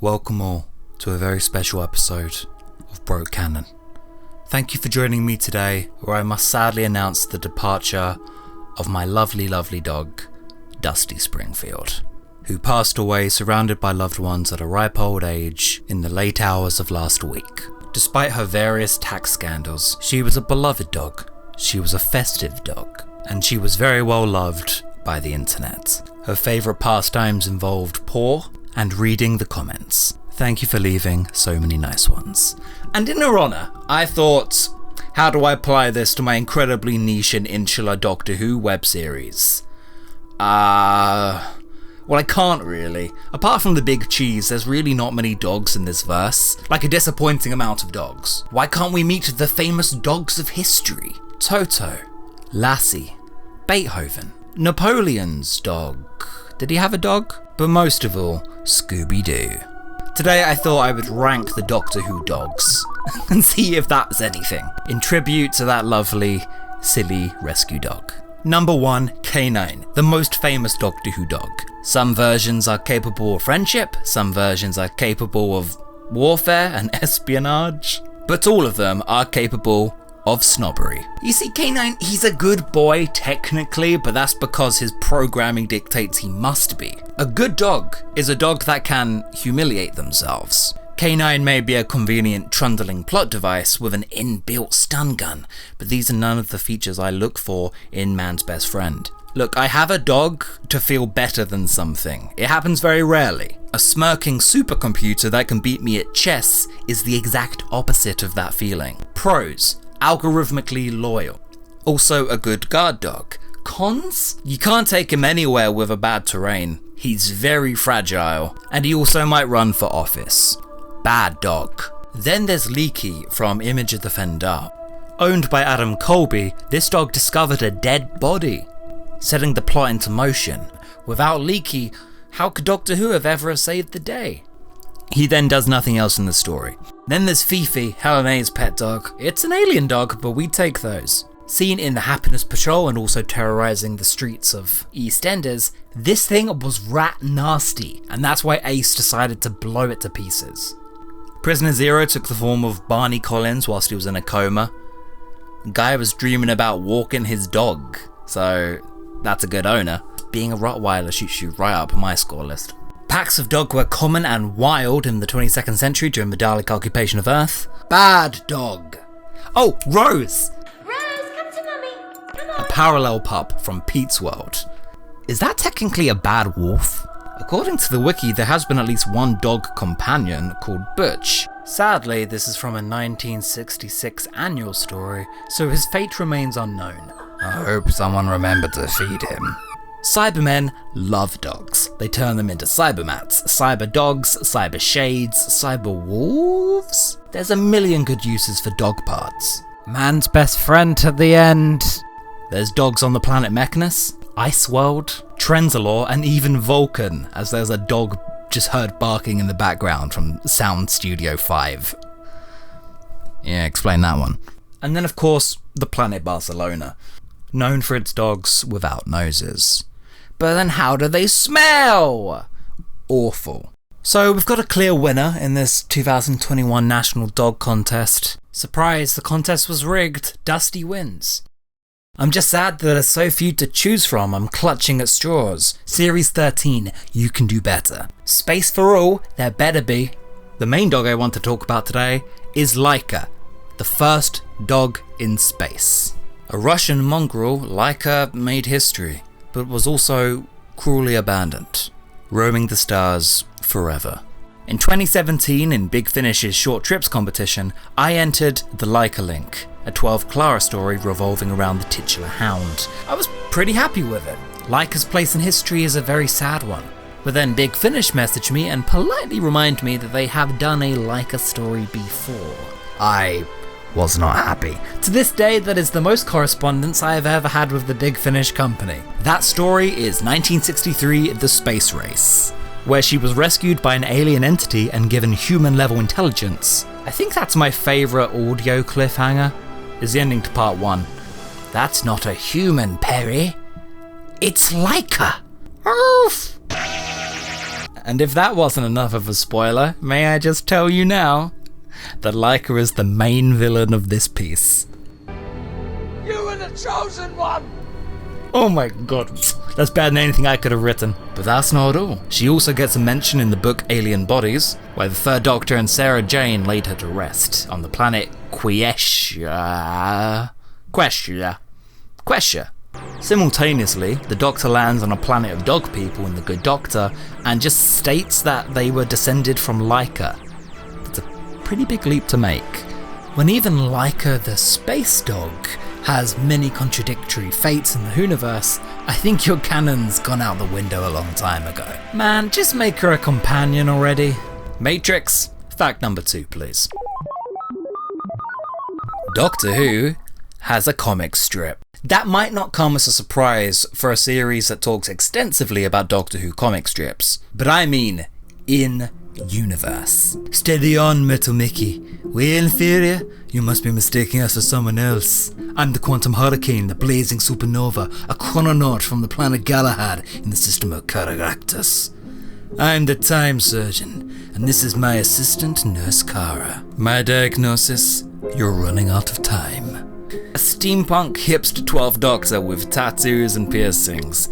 welcome all to a very special episode of Broke Canon. Thank you for joining me today, where I must sadly announce the departure of my lovely, lovely dog, Dusty Springfield, who passed away surrounded by loved ones at a ripe old age in the late hours of last week. Despite her various tax scandals, she was a beloved dog, she was a festive dog, and she was very well loved by the internet. Her favourite pastimes involved paw and reading the comments. Thank you for leaving so many nice ones. And in her honour, I thought, how do I apply this to my incredibly niche and insular Doctor Who web series? Well, I can't really. Apart from the big cheese, there's really not many dogs in this verse. Like a disappointing amount of dogs. Why can't we meet the famous dogs of history? Toto, Lassie, Beethoven, Napoleon's dog. Did he have a dog? But most of all, Scooby-Doo. Today I thought I would rank the Doctor Who dogs and see if that's anything, in tribute to that lovely, silly rescue dog. Number 1, K9, the most famous Doctor Who dog. Some versions are capable of friendship, some versions are capable of warfare and espionage, but all of them are capable of snobbery. You see, K9, he's a good boy technically, but that's because his programming dictates he must be. A good dog is a dog that can humiliate themselves. K9 may be a convenient trundling plot device with an inbuilt stun gun, but these are none of the features I look for in man's best friend. Look, I have a dog to feel better than something. It happens very rarely. A smirking supercomputer that can beat me at chess is the exact opposite of that feeling. Pros: algorithmically loyal. Also a good guard dog. Cons? You can't take him anywhere with a bad terrain. He's very fragile, and he also might run for office. Bad dog. Then there's Leaky from Image of the Fendahl. Owned by Adam Colby, this dog discovered a dead body, setting the plot into motion. Without Leaky, how could Doctor Who have ever saved the day? He then does nothing else in the story. Then there's Fifi, Helen A's pet dog. It's an alien dog, but we take those. Seen in the Happiness Patrol and also terrorising the streets of EastEnders, this thing was rat nasty, and that's why Ace decided to blow it to pieces. Prisoner Zero took the form of Barney Collins whilst he was in a coma. Guy was dreaming about walking his dog, so that's a good owner. Being a Rottweiler shoots you right up my score list. Packs of dog were common and wild in the 22nd century during the Dalek occupation of Earth. Bad dog. Oh, Rose! Rose, come to mummy. Come on. A parallel pup from Pete's World. Is that technically a bad wolf? According to the wiki, there has been at least one dog companion called Butch. Sadly, this is from a 1966 annual story, so his fate remains unknown. I hope someone remembered to feed him. Cybermen love dogs. They turn them into cybermats, cyber dogs, cyber shades, cyber wolves? There's a million good uses for dog parts. Man's best friend to the end. There's dogs on the planet Mechanus, Iceworld, Trenzalore, and even Vulcan, as there's a dog just heard barking in the background from Sound Studio 5. Yeah, explain that one. And then of course, the planet Barcelona, known for its dogs without noses. But then how do they smell? Awful. So we've got a clear winner in this 2021 National Dog Contest. Surprise, the contest was rigged. Dusty wins. I'm just sad that there's so few to choose from. I'm clutching at straws. Series 13, you can do better. Space for all, there better be. The main dog I want to talk about today is Laika, the first dog in space. A Russian mongrel, Laika made history, but was also cruelly abandoned, roaming the stars forever. In 2017, in Big Finish's Short Trips competition, I entered the Laika Link, a 12 Clara story revolving around the titular hound. I was pretty happy with it. Laika's place in history is a very sad one. But then Big Finish messaged me and politely reminded me that they have done a Laika story before. I was not happy. To this day, that is the most correspondence I have ever had with the Big Finish company. That story is 1963 The Space Race, where she was rescued by an alien entity and given human-level intelligence. I think that's my favourite audio cliffhanger, is the ending to part 1. That's not a human, Perry. It's Laika. Oof. And if that wasn't enough of a spoiler, may I just tell you now that Laika is the main villain of this piece. You were the chosen one! Oh my god, that's better than anything I could have written. But that's not all. She also gets a mention in the book Alien Bodies, where the Third Doctor and Sarah Jane laid her to rest on the planet Questia. Simultaneously, the Doctor lands on a planet of dog people in The Good Doctor and just states that they were descended from Laika. That's a pretty big leap to make. When even Laika the space dog has many contradictory fates in the Whoniverse, I think your canon's gone out the window a long time ago. Man, just make her a companion already. Matrix, fact number 2, please. Doctor Who has a comic strip. That might not come as a surprise for a series that talks extensively about Doctor Who comic strips, but I mean in universe. Steady on, Metal Mickey. Way inferior? You must be mistaking us for someone else. I'm the Quantum Hurricane, the blazing supernova, a chrononaut from the planet Galahad in the system of Caragactus. I'm the Time Surgeon, and this is my assistant, Nurse Kara. My diagnosis: you're running out of time. A steampunk hipster 12th Doctor with tattoos and piercings.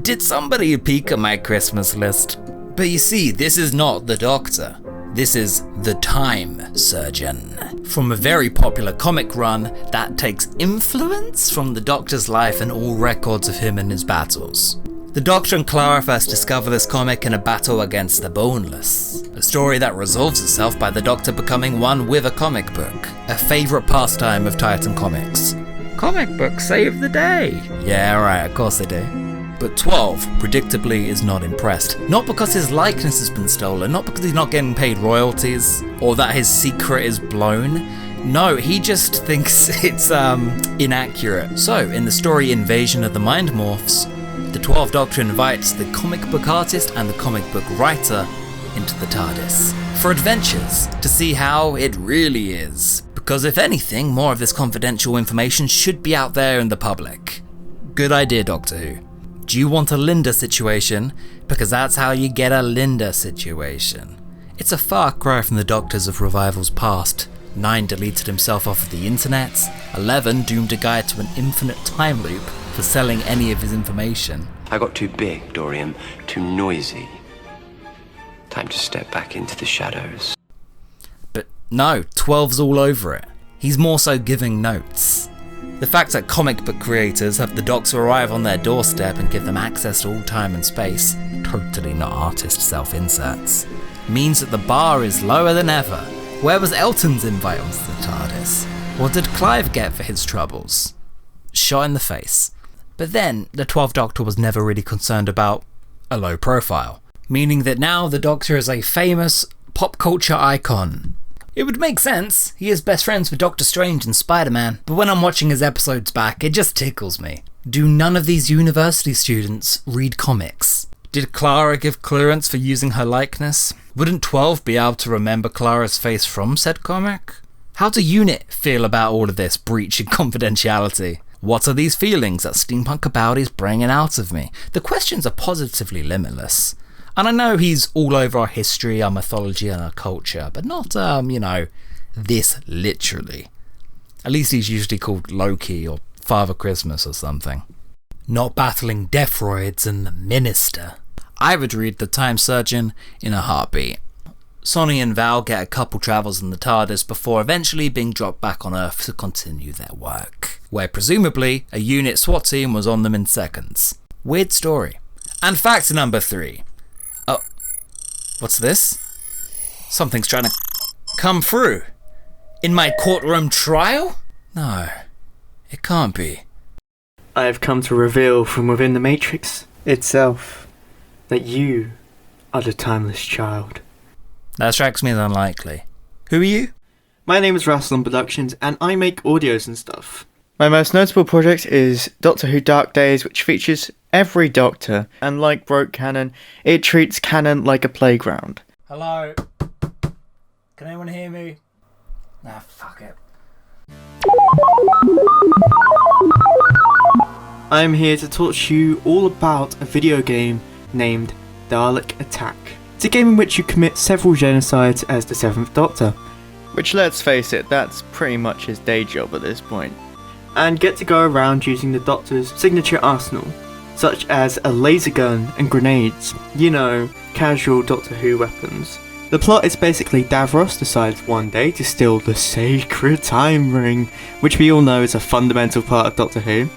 Did somebody peek at my Christmas list? But you see, this is not the Doctor. This is the Time Surgeon. From a very popular comic run that takes influence from the Doctor's life and all records of him and his battles. The Doctor and Clara first discover this comic in a battle against the Boneless, a story that resolves itself by the Doctor becoming one with a comic book, a favourite pastime of Titan Comics. Comic books save the day. Yeah, right, of course they do. But 12, predictably, is not impressed. Not because his likeness has been stolen, not because he's not getting paid royalties, or that his secret is blown. No, he just thinks it's inaccurate. So, in the story Invasion of the Mind Morphs, the 12th Doctor invites the comic book artist and the comic book writer into the TARDIS for adventures to see how it really is. Because if anything, more of this confidential information should be out there in the public. Good idea, Doctor Who. Do you want a Linda situation? Because that's how you get a Linda situation. It's a far cry from the Doctors of Revival's past. 9 deleted himself off of the internet, 11 doomed a guy to an infinite time loop for selling any of his information. I got too big, Dorian, too noisy. Time to step back into the shadows. But no, 12's all over it. He's more so giving notes. The fact that comic book creators have the Doctor arrive on their doorstep and give them access to all time and space, totally not artist self-inserts, means that the bar is lower than ever. Where was Elton's invite onto the TARDIS? What did Clive get for his troubles? Shot in the face. But then, the 12th Doctor was never really concerned about a low profile, meaning that now the Doctor is a famous pop culture icon. It would make sense, he is best friends with Doctor Strange and Spider-Man, but when I'm watching his episodes back, it just tickles me. Do none of these university students read comics? Did Clara give clearance for using her likeness? Wouldn't 12 be able to remember Clara's face from said comic? How do UNIT feel about all of this breach in confidentiality? What are these feelings that Steampunk About is bringing out of me? The questions are positively limitless. And I know he's all over our history, our mythology and our culture, but not, this literally. At least he's usually called Loki or Father Christmas or something. Not battling Deathroids and the Minister. I would read The Time Surgeon in a heartbeat. Sonny and Val get a couple travels in the TARDIS before eventually being dropped back on Earth to continue their work, where presumably a unit SWAT team was on them in seconds. Weird story. And fact number 3. Oh, what's this? Something's trying to come through. In my courtroom trial? No, it can't be. I have come to reveal from within the Matrix itself that you are the timeless child. That strikes me as unlikely. Who are you? My name is Rassilon Productions and I make audios and stuff. My most notable project is Doctor Who Dark Days, which features every Doctor, and like Broke Canon, it treats canon like a playground. Hello? Can anyone hear me? Nah, fuck it. I am here to talk to you all about a video game named Dalek Attack. It's a game in which you commit several genocides as the Seventh Doctor, which, let's face it, that's pretty much his day job at this point, and get to go around using the Doctor's signature arsenal, such as a laser gun and grenades, you know, casual Doctor Who weapons. The plot is basically Davros decides one day to steal the sacred time ring, which we all know is a fundamental part of Doctor Who.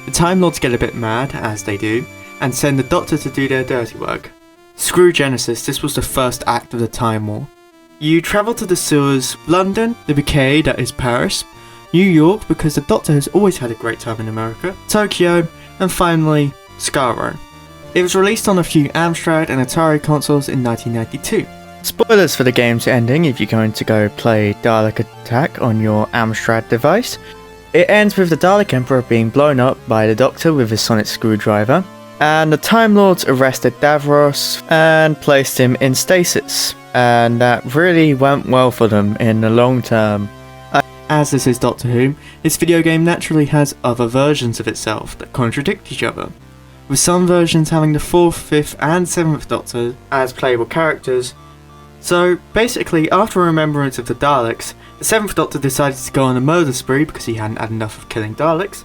The Time Lords get a bit mad, as they do, and send the Doctor to do their dirty work. Screw Genesis, this was the first act of the Time War. You travel to the sewers, London, the Bouquet, that is Paris, New York, because the Doctor has always had a great time in America, Tokyo, and finally, Skaro. It was released on a few Amstrad and Atari consoles in 1992. Spoilers for the game's ending if you're going to go play Dalek Attack on your Amstrad device. It ends with the Dalek Emperor being blown up by the Doctor with his sonic screwdriver, and the Time Lords arrested Davros and placed him in stasis, and that really went well for them in the long term. As this is Doctor Who, this video game naturally has other versions of itself that contradict each other, with some versions having the 4th, 5th and 7th Doctor as playable characters. So basically, after a remembrance of the Daleks, the 7th Doctor decided to go on a murder spree because he hadn't had enough of killing Daleks.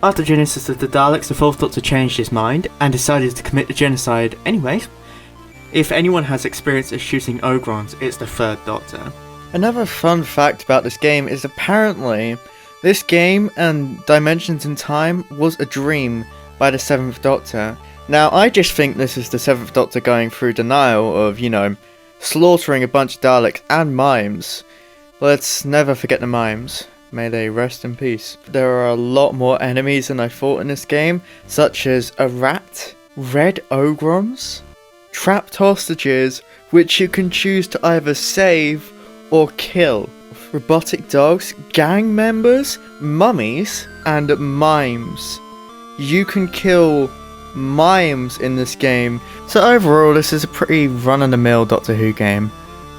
After Genesis of the Daleks, the 4th Doctor changed his mind and decided to commit the genocide anyways. If anyone has experience of shooting Ogrons, it's the 3rd Doctor. Another fun fact about this game is apparently this game and Dimensions in Time was a dream by the 7th Doctor. Now I just think this is the 7th Doctor going through denial of, you know, slaughtering a bunch of Daleks and mimes. Let's never forget the mimes. May they rest in peace. There are a lot more enemies than I thought in this game, such as a rat, red ogrons, trapped hostages, which you can choose to either save or kill, robotic dogs, gang members, mummies, and mimes. You can kill mimes in this game, so overall this is a pretty run-of-the-mill Doctor Who game.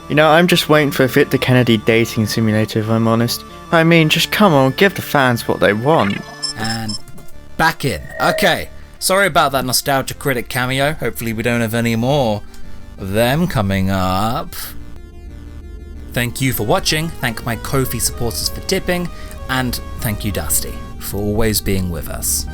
You know, I'm just waiting for a Victor Kennedy dating simulator, if I'm honest. I mean, just come on, give the fans what they want. And back in. Okay, sorry about that Nostalgia Critic cameo. Hopefully we don't have any more of them coming up. Thank you for watching, thank my Ko-fi supporters for tipping, and thank you Dusty for always being with us.